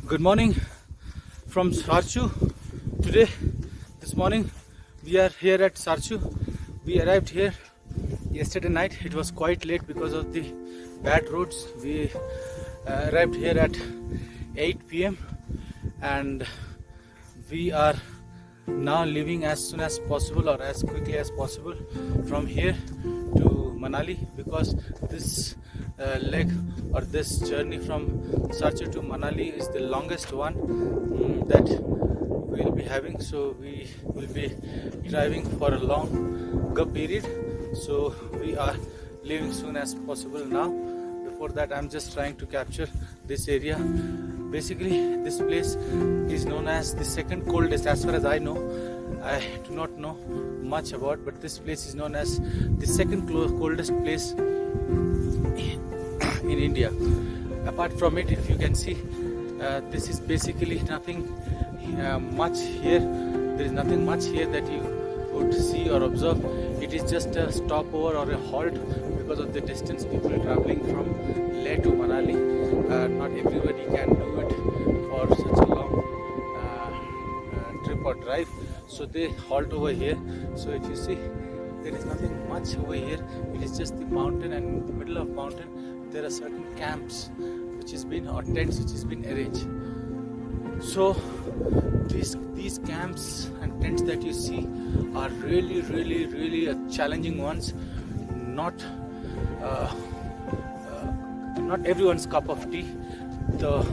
Good morning from SarchU. This morning, we are here at SarchU. We arrived here yesterday night. It was quite late because of the bad roads. We arrived here at 8 p.m. and we are now leaving as soon as possible or as quickly as possible from here to Manali, because this leg or this journey from SarchU to Manali is the longest one that we will be having. So we will be driving for a longer period. So we are leaving soon as possible now. Before that, I'm just trying to capture this area. Basically, this place is known as the second coldest, as far as I know. I do not know much about, but this place is known as the second coldest place in India. Apart from it, if you can see, this is basically nothing much here. There is nothing much here that you would see or observe. It is just a stopover or a halt because of the distance people traveling from Leh to Manali. Not everybody can do it for such a long trip or drive, so they halt over here. So if you see, there is nothing much over here. It is just the mountain, and in the middle of mountain there are certain camps which has been, or tents which has been arranged. So these camps and tents that you see are really challenging ones. Not everyone's cup of tea. The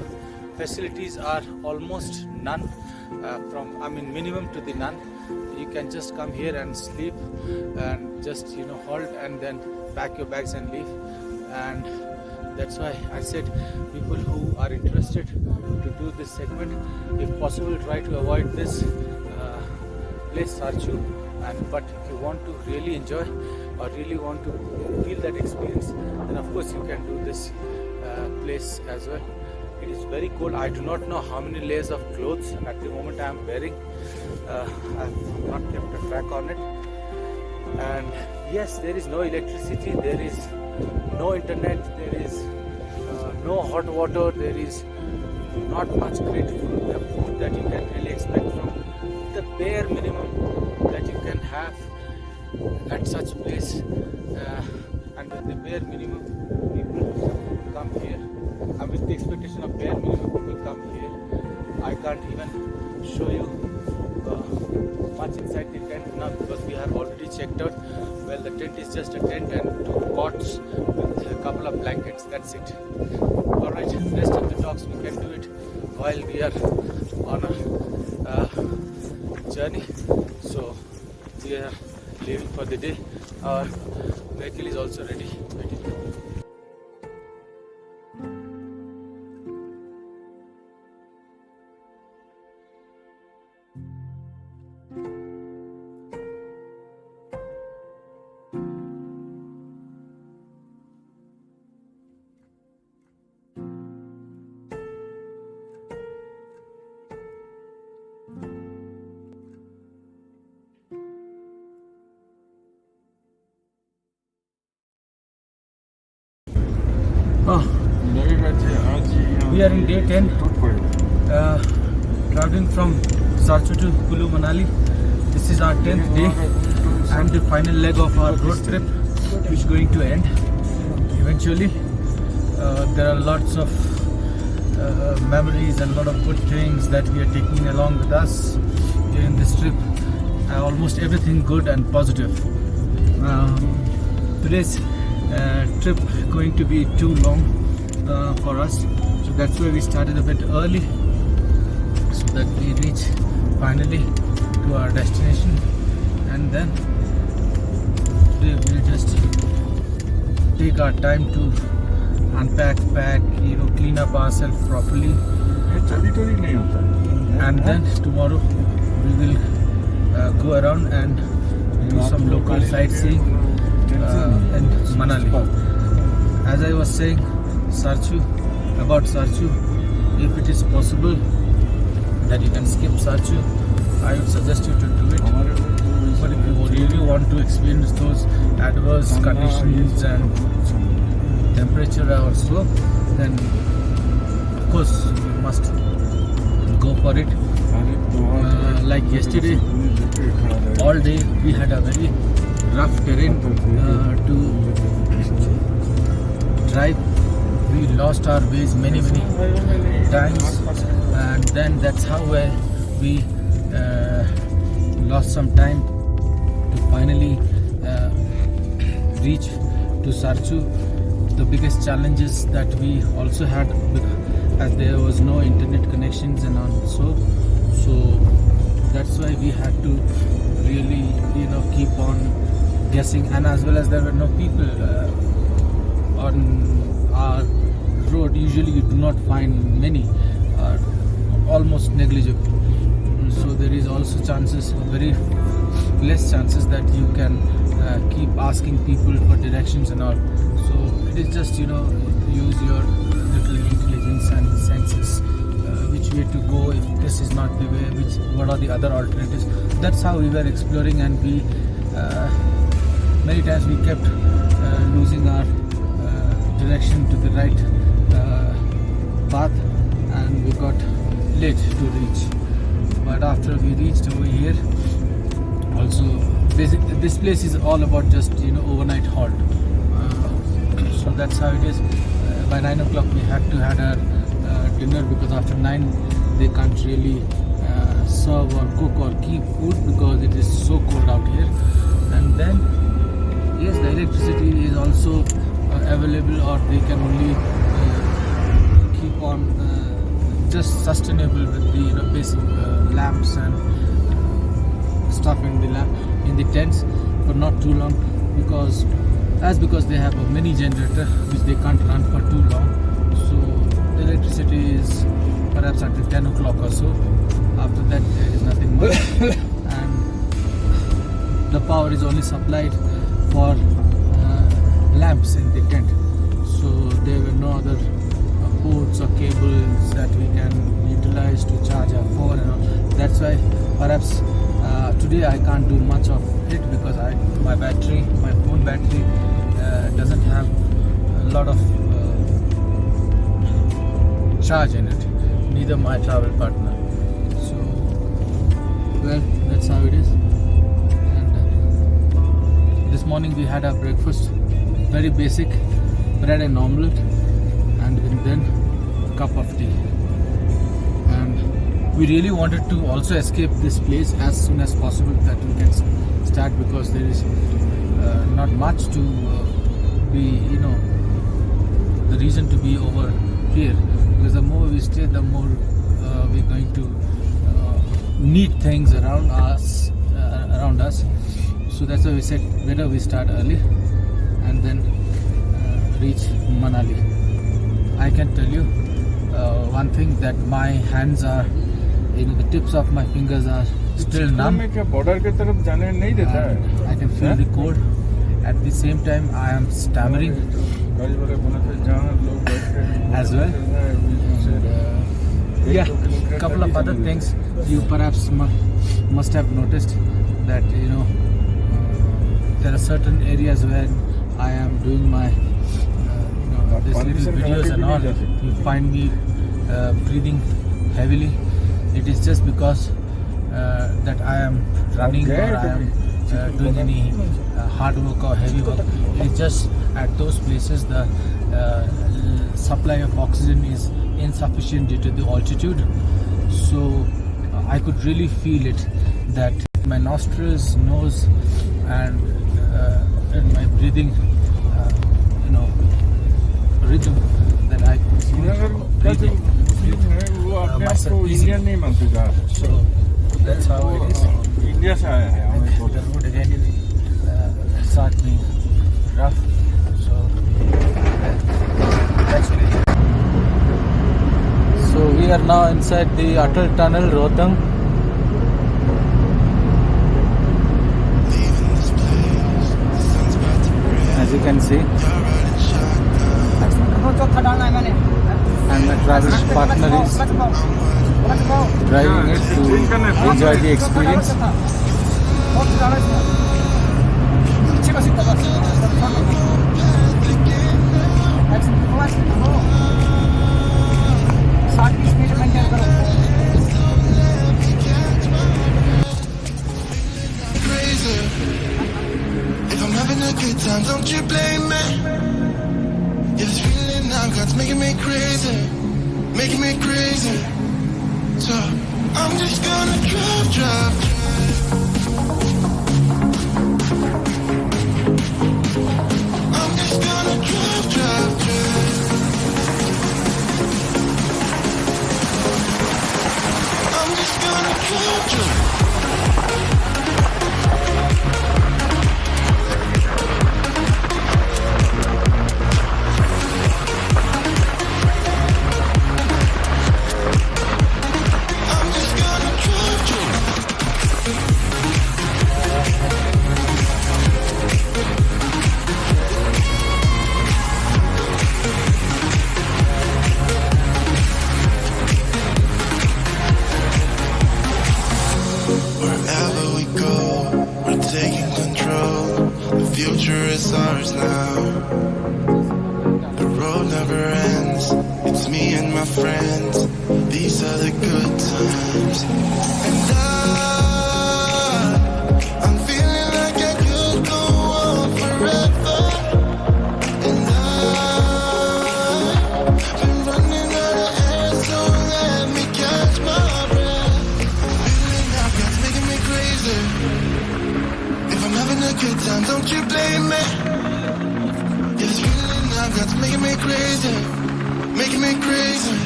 facilities are almost none, minimum to the none. You can just come here and sleep and just halt and then pack your bags and leave. And that's why I said, people who are interested to do this segment, if possible, try to avoid this place SarchU. But if you want to really enjoy or really want to feel that experience, then of course you can do this place as well. It is very cold. I do not know how many layers of clothes at the moment I am wearing. I've not kept a track on it. And yes, there is no electricity, there is no internet, there is no hot water, there is not much great food that you can really expect from the bare minimum that you can have at such place. And with the bare minimum, people come here. And with the expectation of bare minimum, people come here. I can't even show you much inside the tent now because we have already checked out. Well, the tent is just a tent and 2 cots with a couple of blankets. That's it. Alright, rest of the talks we can do it while we are on a journey. So we are leaving for the day. Our vehicle is also ready. We are in Day-10, traveling from SarchU to Kulu Manali. This is our 10th day and the final leg of our road trip, which is going to end eventually. There are lots of memories and a lot of good things that we are taking along with us during this trip. Almost everything good and positive. Today's trip going to be too long for us, so that's why we started a bit early, so that we reach finally to our destination. And then we will just take our time to unpack, pack, clean up ourselves properly, and then tomorrow we will go around and do some local sightseeing in Manali. As I was saying, about SarchU, if it is possible that you can skip SarchU, I would suggest you to do it. But if you really want to experience those adverse conditions and temperature or so, then of course you must go for it. Like yesterday, all day we had a very rough terrain to drive. We lost our ways many times, and then that's how we lost some time to finally reach to SarchU. The biggest challenges that we also had, as there was no internet connections and so that's why we had to really keep on guessing, and as well as there were no people on our road. Usually you do not find many, almost negligible. So there is also chances, very less chances, that you can keep asking people for directions and all. So it is just use your little intelligence and senses, which way to go if this is not the way, what are the other alternatives. That's how we were exploring, and we many times we kept losing our direction to the right path, and we got late to reach. But after we reached over here, also this place is all about just overnight halt. So that's how it is. By 9 o'clock we had to have our dinner, because after 9 they can't really serve or cook or keep food because it is so cold out here. And then yes, the electricity is also available, or they can only keep on just sustainable with the basic lamps and stuff in the tents, but not too long, because they have a mini generator which they can't run for too long. So the electricity is perhaps until 10 o'clock or so. After that there is nothing more. And the power is only supplied for lamps in the tent. So there were no other ports or cables that we can utilize to charge our phone and all. That's why perhaps today I can't do much of it, because my phone battery doesn't have a lot of charge in it, neither my travel partner. So well, that's how it is. And this morning we had our breakfast, very basic, bread and omelette, and then a cup of tea. And we really wanted to also escape this place as soon as possible, that we can start, because there is not much to be, the reason to be over here, because the more we stay, the more we're going to need things around us. So that's why we said better we start early and then reach Manali. I can tell you one thing, that my hands are, the tips of my fingers are still numb. I can feel the cold. At the same time I am stammering as well. Yeah, a couple of other things you perhaps must have noticed, that there are certain areas where I am doing my these little videos and all, you find me breathing heavily. It is just because that I am running, or I am doing any hard work or heavy work. It's just at those places the supply of oxygen is insufficient due to the altitude. So I could really feel it, that my nostrils, nose, and my breathing rhythm, that I could breathing myself easy. So that's how it is. The road again start being rough. So actually, so we are now inside the Atal tunnel, RohtanG. As you can see, and my travel partner is driving it to enjoy the experience. crazy, making me crazy. So I'm just gonna drive. I'm just gonna drive. I'm just gonna drive. Wherever we go, we're taking control. The future is ours now. The road never ends. It's me and my friends. These are the good times. And I'm feeling like I could go on forever. And I've been running out of air, so let me catch my breath. Feeling now, God's making me crazy. If I'm having a good time, don't you blame me. Yeah, this feeling now, God's making me crazy. Making me crazy.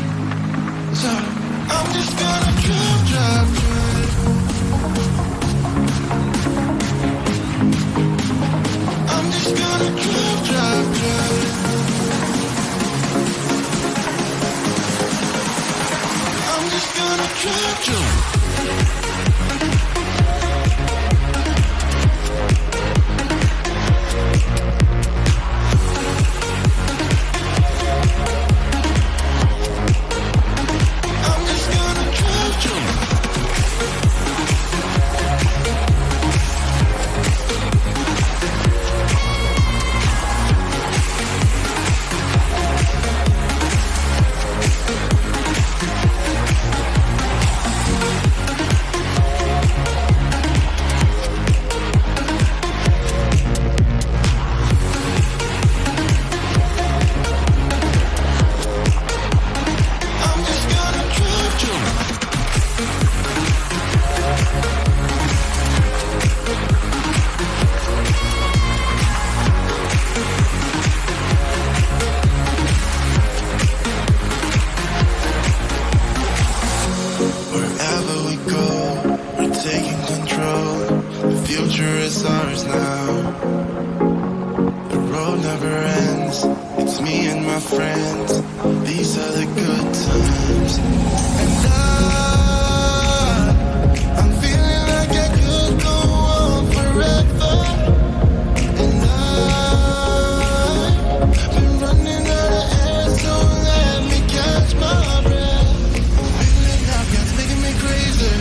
So I'm just gonna drive. I'm just gonna drive. I'm just gonna drive. Wherever we go, we're taking control. The future is ours now. The road never ends. It's me and my friends. These are the good times. And I'm feeling like I could go on forever. And I've been running out of air, so let me catch my breath. Feeling now, God's making me crazy.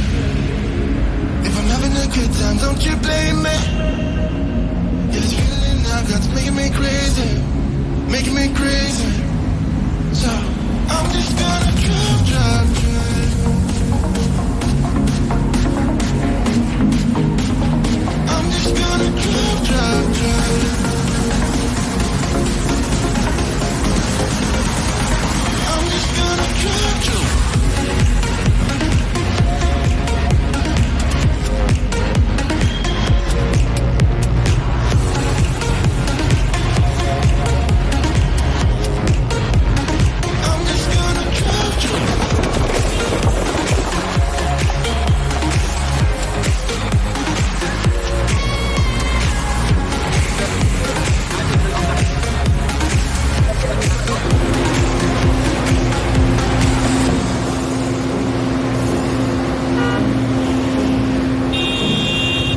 If I'm having a good time, don't you blame me. Yeah, this feeling now, God's making me crazy. Making me crazy. So I'm just gonna drive. I'm just gonna drive. I'm just gonna drive. I'm just gonna drive.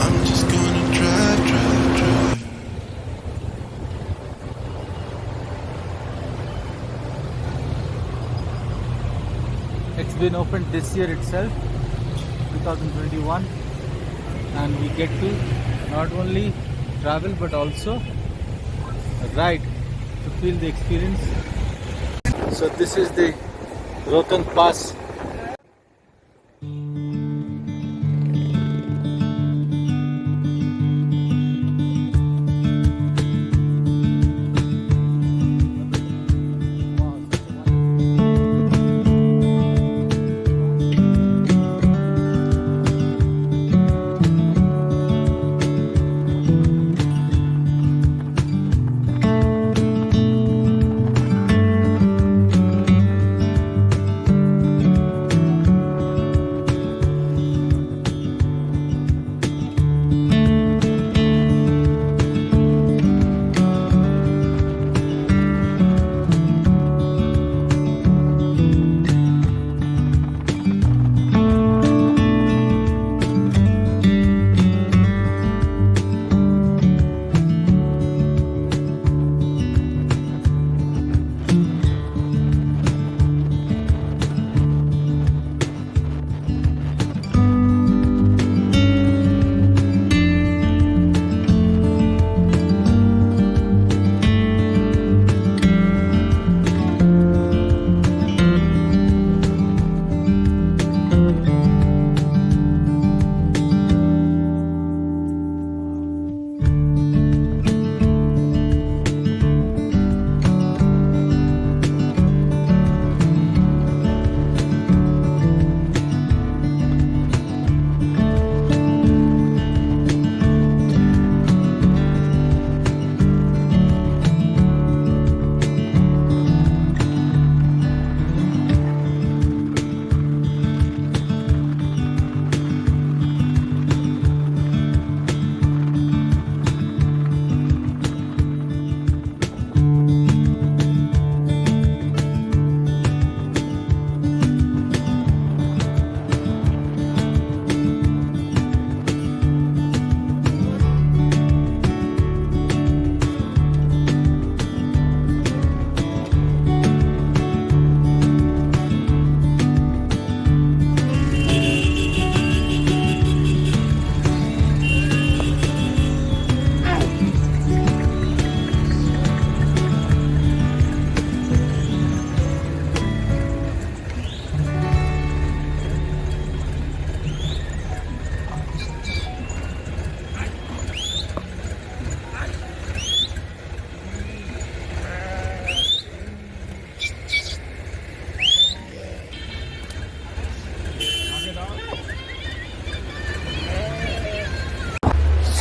I'm just gonna drive. It's been opened this year itself, 2021, and we get to not only travel but also ride to feel the experience. So this is the RohtanG Pass.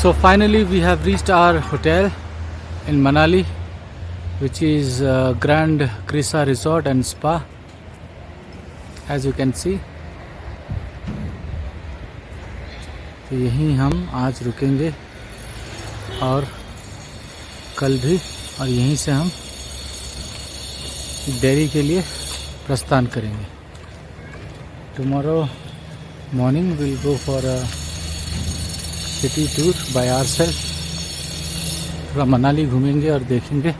So finally we have reached our hotel in Manali, which is Grand Krisa Resort and Spa. As you can see, तो यहीं हम आज रुकेंगे और कल भी, और यहीं से हम दिल्ली के लिए प्रस्थान करेंगे. Tomorrow morning we'll go for a city tour by ourselves. थोड़ा मनाली घूमेंगे और देखेंगे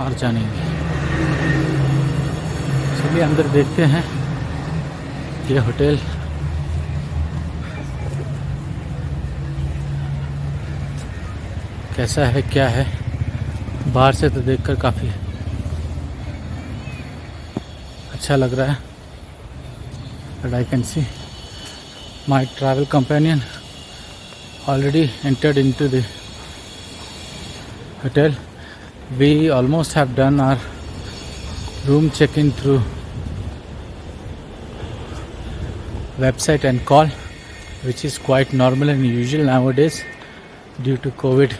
और जानेंगे. चलिए अंदर देखते हैं ये होटल कैसा है, क्या है. बाहर से तो देखकर काफ़ी अच्छा लग रहा है. But I can see my travel companion already entered into the hotel. We almost have done our room check-in through website and call, which is quite normal and usual nowadays due to COVID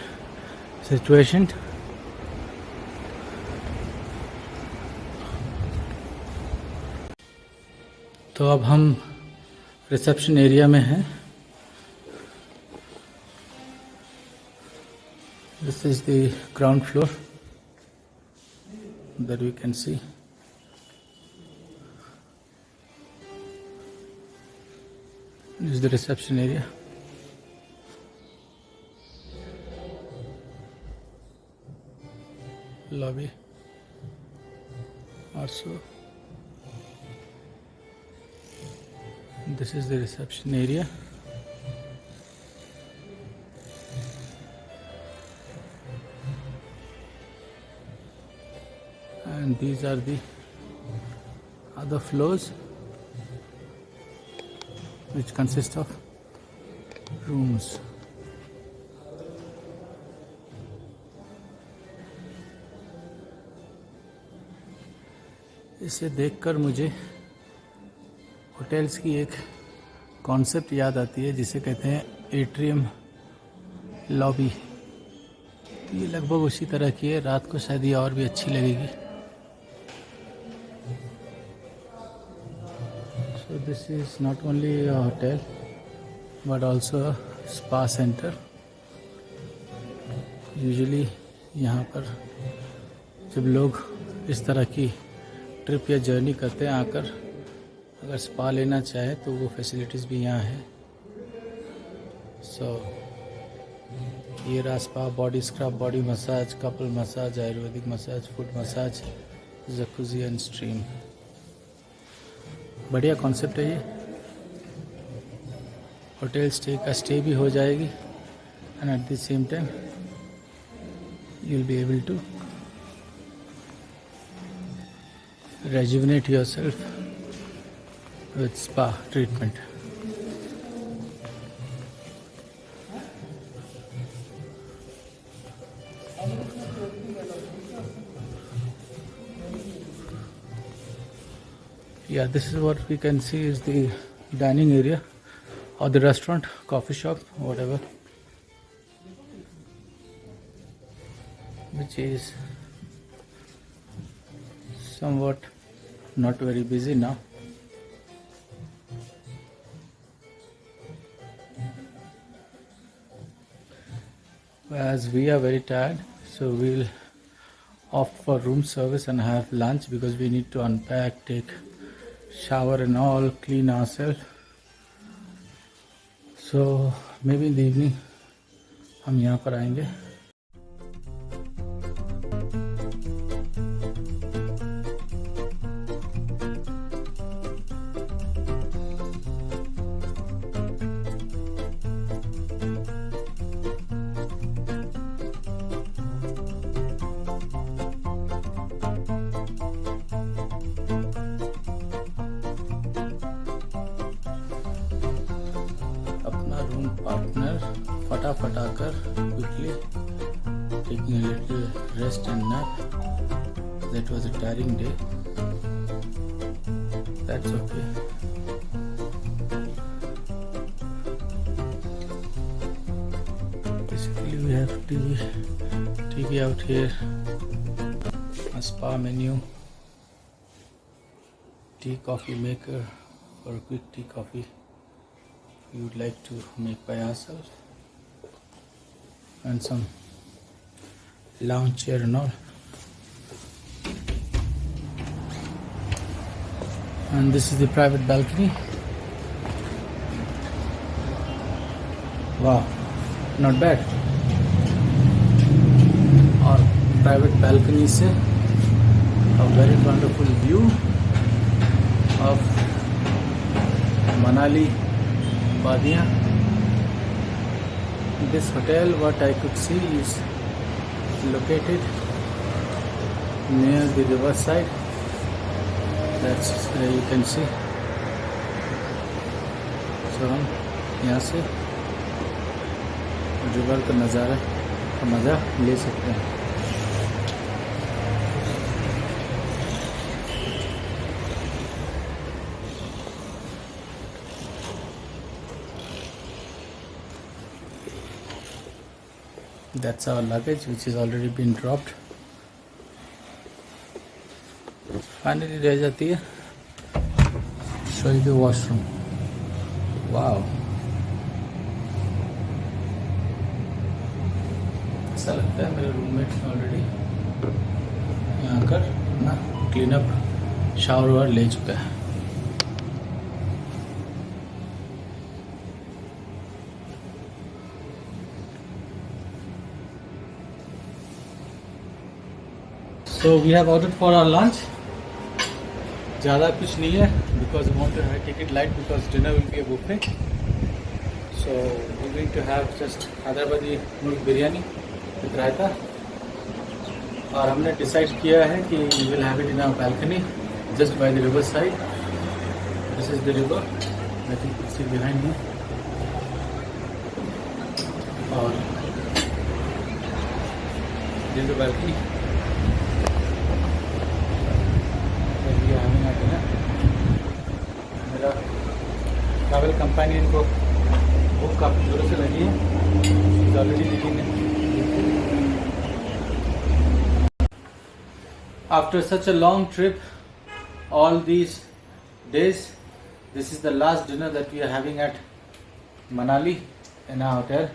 situation. तो अब हम reception area में हैं. This is the ground floor that we can see. This is the reception area. Lobby also. This is the reception area. And these are the other floors, which consist of rooms. इसे देखकर मुझे hotels की एक concept याद आती है जिसे कहते हैं एट्रियम लॉबी. ये लगभग उसी तरह की है. रात को शायद ये और भी अच्छी लगेगी. So this is not only a hotel but also a spa center. Usually यहाँ पर जब लोग इस तरह की ट्रिप या जर्नी करते हैं, आकर अगर स्पा लेना चाहे तो वो फैसिलिटीज़ भी यहाँ है. So ये रहा spa, body scrub, body massage, couple massage, ayurvedic massage, foot massage, jacuzzi and stream. बढ़िया कॉन्सेप्ट है ये. होटल स्टे का स्टे भी हो जाएगी and at the same time you will be able to rejuvenate yourself with spa treatment. Yeah, this is what we can see is the dining area or the restaurant, coffee shop, whatever, which is somewhat not very busy now. As we are very tired, so we'll opt for room service and have lunch because we need to unpack, take shower and all, clean ourselves. So maybe in the evening हम यहाँ पर आएंगे. Partner फटाफट आकर quickly taking a little rest and nap. That was a tiring day. That's okay. TV out here, a spa menu, tea coffee maker for quick tea coffee you would like to make by yourself, and some lounge chair and all. And this is the private balcony. Wow, not bad. और private balcony से a very wonderful view of Manali Wadiyan. This hotel, what I could see, is located near the river side. That's you can see. So हम यहाँ से river का नज़ारा का मज़ा ले सकते हैं. That's our luggage, which is already been dropped. Finally रह जाती है. Show you the washroom. Wow. ऐसा लगता है मेरे रूममेट ने ऑलरेडी यहाँ कर ना क्लीन अप शावर वावर ले चुका है. So we have ordered for our lunch. ज़्यादा कुछ नहीं है because we want to take it light because dinner will be a buffet. So we're going to have just Hyderabadi मुर्ग बिरयानी with रायता. और हमने डिसाइड किया है कि we will have it in our balcony just by the river side. This is the river that you can see behind me. और this is the balcony. मेरा travel companion को भूख काफ़ी जोरों से लगी है. ऑलरेडी लिखी है. After such a long trip, all these days, this is the last dinner that we are having at Manali in our hotel.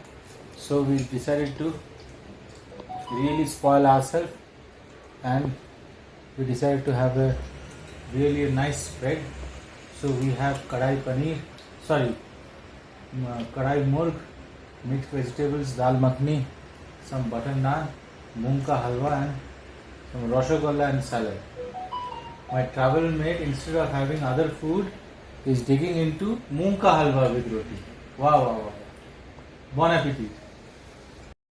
So we decided to really spoil ourselves, and we decided to have a really nice spread. So we have kadai paneer, kadai murg, mixed vegetables, dal makhni, some butter naan, moong ka halwa, and some rasgulla and salad. My travel mate, instead of having other food, is digging into moong ka halwa with roti. Wow, wow, wow. Bon appetit.